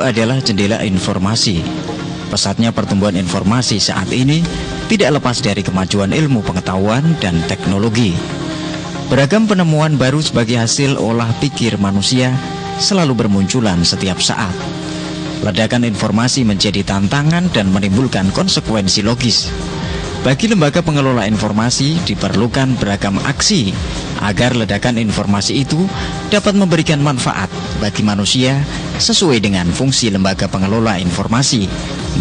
buku adalah jendela informasi. Pesatnya pertumbuhan informasi saat ini tidak lepas dari kemajuan ilmu pengetahuan dan teknologi. Beragam penemuan baru sebagai hasil olah pikir manusia selalu bermunculan setiap saat. Ledakan informasi menjadi tantangan dan menimbulkan konsekuensi logis. Bagi lembaga pengelola informasi diperlukan beragam aksi agar ledakan informasi itu dapat memberikan manfaat bagi manusia sesuai dengan fungsi lembaga pengelola informasi.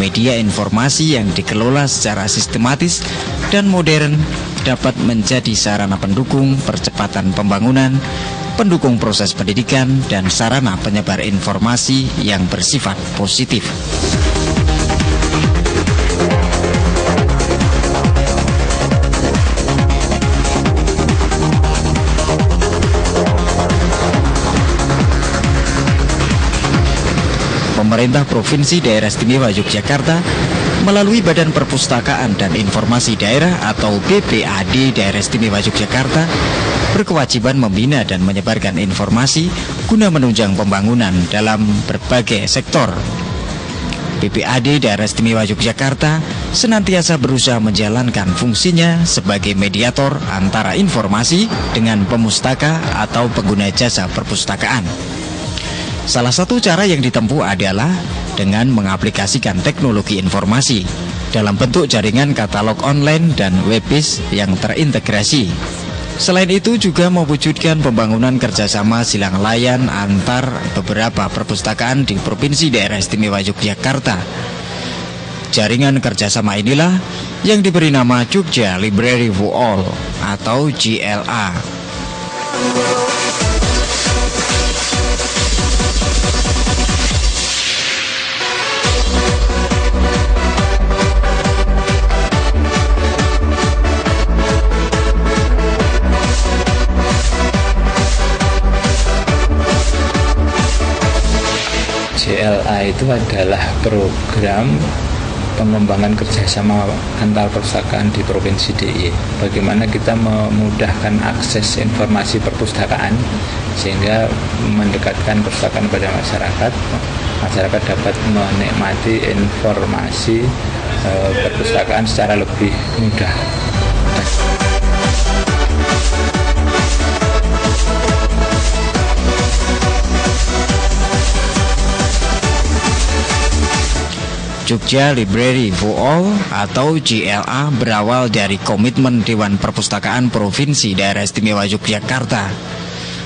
Media informasi yang dikelola secara sistematis dan modern dapat menjadi sarana pendukung percepatan pembangunan, pendukung proses pendidikan, dan sarana penyebar informasi yang bersifat positif. Pemerintah Provinsi Daerah Istimewa Yogyakarta melalui Badan Perpustakaan dan Informasi Daerah atau BPAD Daerah Istimewa Yogyakarta berkewajiban membina dan menyebarkan informasi guna menunjang pembangunan dalam berbagai sektor. BPAD Daerah Istimewa Yogyakarta senantiasa berusaha menjalankan fungsinya sebagai mediator antara informasi dengan pemustaka atau pengguna jasa perpustakaan. Salah satu cara yang ditempuh adalah dengan mengaplikasikan teknologi informasi dalam bentuk jaringan katalog online dan web-based yang terintegrasi. Selain itu juga mewujudkan pembangunan kerjasama silang layan antar beberapa perpustakaan di Provinsi Daerah Istimewa Yogyakarta. Jaringan kerjasama inilah yang diberi nama Jogja Library for All atau JLA. JLA itu adalah program pengembangan kerjasama antar perpustakaan di Provinsi DIY. Bagaimana kita memudahkan akses informasi perpustakaan sehingga mendekatkan perpustakaan pada masyarakat. Masyarakat dapat menikmati informasi perpustakaan secara lebih mudah. Jogja Library for All atau JLA berawal dari komitmen Dewan Perpustakaan Provinsi Daerah Istimewa Yogyakarta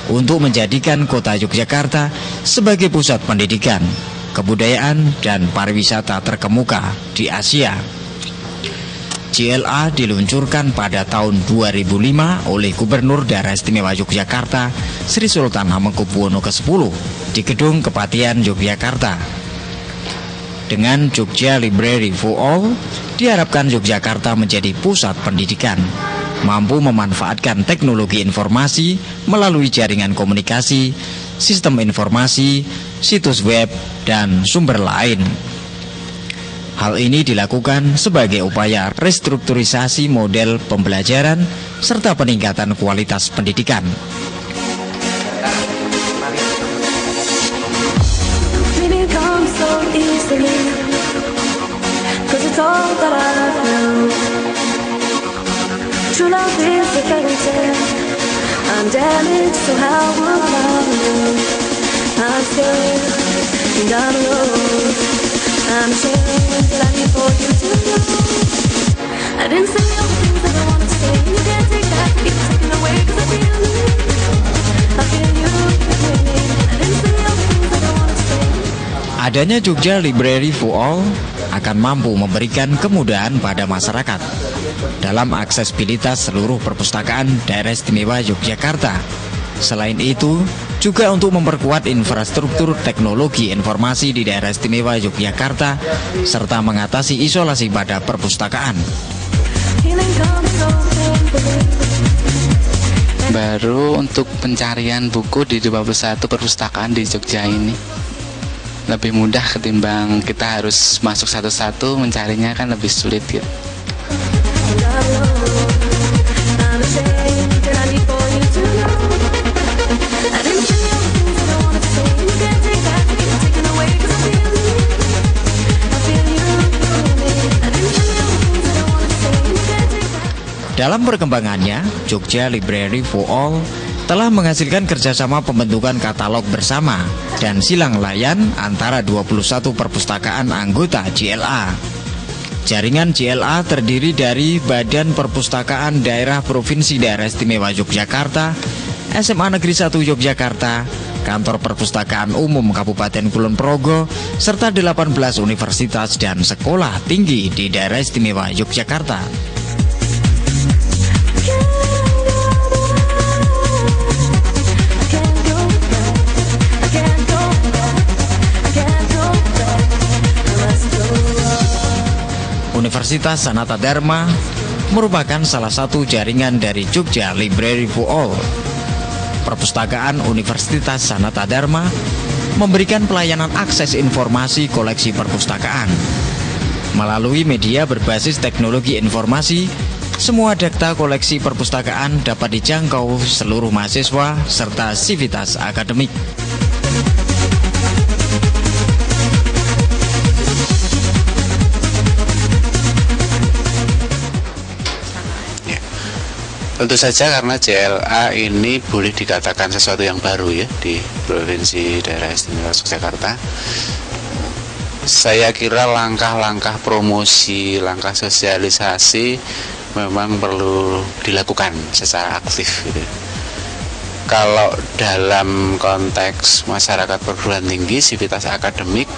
untuk menjadikan kota Yogyakarta sebagai pusat pendidikan, kebudayaan, dan pariwisata terkemuka di Asia. JLA diluncurkan pada tahun 2005 oleh Gubernur Daerah Istimewa Yogyakarta Sri Sultan Hamengkubuwono ke-10 di Gedung Kepatian Yogyakarta. Dengan Jogja Library for All, diharapkan Yogyakarta menjadi pusat pendidikan, mampu memanfaatkan teknologi informasi melalui jaringan komunikasi, sistem informasi, situs web, dan sumber lain. Hal ini dilakukan sebagai upaya restrukturisasi model pembelajaran serta peningkatan kualitas pendidikan. Cause it's all that I know. True love is a fairy tale. I'm damaged, so how will I know? I'm scared and I'm alone. I'm ashamed that I need for you to know. I didn't say all the things that I wanted to say. You can't take that, keep taking away. Cause I feel you, I feel you. I didn't say all the things that I wanted to say. Adanya Jogja Library for All akan mampu memberikan kemudahan pada masyarakat dalam aksesibilitas seluruh perpustakaan Daerah Istimewa Yogyakarta. Selain itu, juga untuk memperkuat infrastruktur teknologi informasi di Daerah Istimewa Yogyakarta serta mengatasi isolasi pada perpustakaan. Baru untuk pencarian buku di 21 perpustakaan di Jogja ini lebih mudah ketimbang kita harus masuk satu-satu, mencarinya kan lebih sulit gitu. I didn't say all the things that I wanted to say. You can't take that, keep taking away. Cause I feel Dalam perkembangannya, Jogja Library for All telah menghasilkan kerjasama pembentukan katalog bersama dan silang layan antara 21 perpustakaan anggota JLA. Jaringan JLA terdiri dari Badan Perpustakaan Daerah Provinsi Daerah Istimewa Yogyakarta, SMA Negeri 1 Yogyakarta, Kantor Perpustakaan Umum Kabupaten Kulon Progo, serta 18 universitas dan sekolah tinggi di Daerah Istimewa Yogyakarta. Universitas Sanata Dharma merupakan salah satu jaringan dari Jogja Library for All. Perpustakaan Universitas Sanata Dharma memberikan pelayanan akses informasi koleksi perpustakaan. Melalui media berbasis teknologi informasi, semua data koleksi perpustakaan dapat dijangkau seluruh mahasiswa serta sivitas akademik. Tentu saja karena JLA ini boleh dikatakan sesuatu yang baru ya di Provinsi Daerah Istimewa Yogyakarta. Saya kira langkah-langkah promosi, langkah sosialisasi memang perlu dilakukan secara aktif gitu. Kalau dalam konteks masyarakat perguruan tinggi, sivitas akademik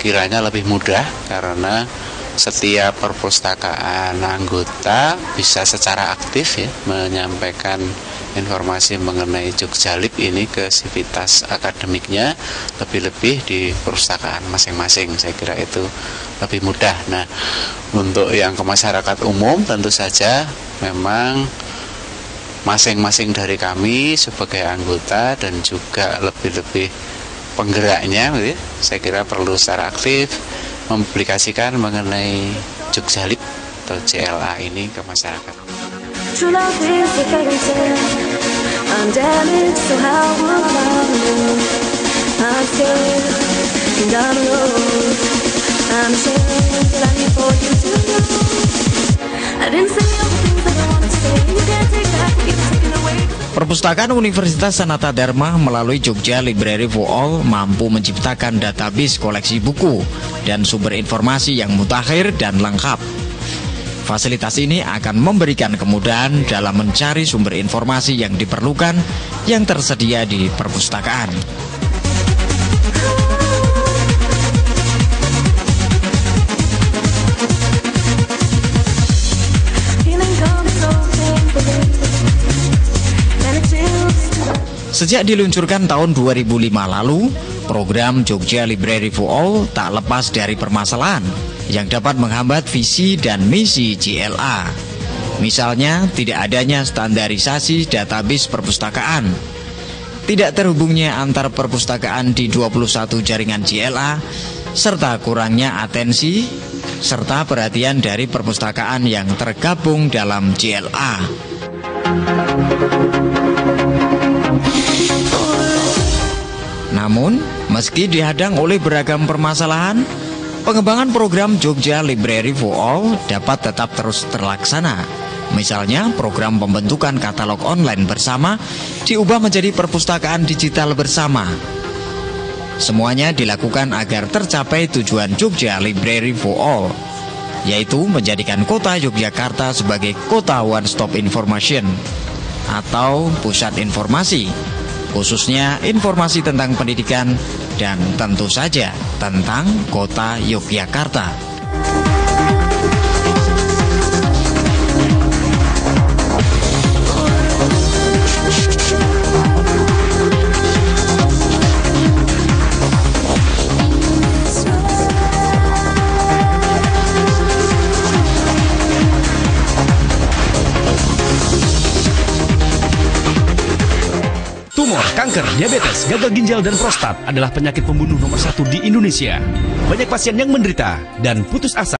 kiranya lebih mudah karena setiap perpustakaan anggota bisa secara aktif ya menyampaikan informasi mengenai Jogjalib ini ke sivitas akademiknya, lebih-lebih di perpustakaan masing-masing. Saya kira itu lebih mudah. Nah, untuk yang ke masyarakat umum tentu saja memang masing-masing dari kami sebagai anggota dan juga lebih-lebih penggeraknya ya, saya kira perlu secara aktif mempublikasikan mengenai Jogjalib atau JLA ini ke masyarakat. True love is a fairy tale. I'm damaged, so how will I know? I'm scared and I'm alone. I'm ashamed that I need for you to know. I didn't say all the things that I want to say. You can't take back what you've taken away. Perpustakaan Universitas Sanata Dharma melalui Jogja Library for All mampu menciptakan database koleksi buku dan sumber informasi yang mutakhir dan lengkap. Fasilitas ini akan memberikan kemudahan dalam mencari sumber informasi yang diperlukan yang tersedia di perpustakaan. Sejak diluncurkan tahun 2005 lalu, program Jogja Library for All tak lepas dari permasalahan yang dapat menghambat visi dan misi JLA. Misalnya, tidak adanya standarisasi database perpustakaan, tidak terhubungnya antar perpustakaan di 21 jaringan JLA, serta kurangnya atensi serta perhatian dari perpustakaan yang tergabung dalam JLA. Namun, meski dihadang oleh beragam permasalahan, pengembangan program Jogja Library for All dapat tetap terus terlaksana. Misalnya, program pembentukan katalog online bersama diubah menjadi perpustakaan digital bersama. Semuanya dilakukan agar tercapai tujuan Jogja Library for All, yaitu menjadikan kota Yogyakarta sebagai kota one stop information atau pusat informasi, khususnya informasi tentang pendidikan dan tentu saja tentang kota Yogyakarta. Kanker, diabetes, gagal ginjal, dan prostat adalah penyakit pembunuh nomor 1 di Indonesia. Banyak pasien yang menderita dan putus asa.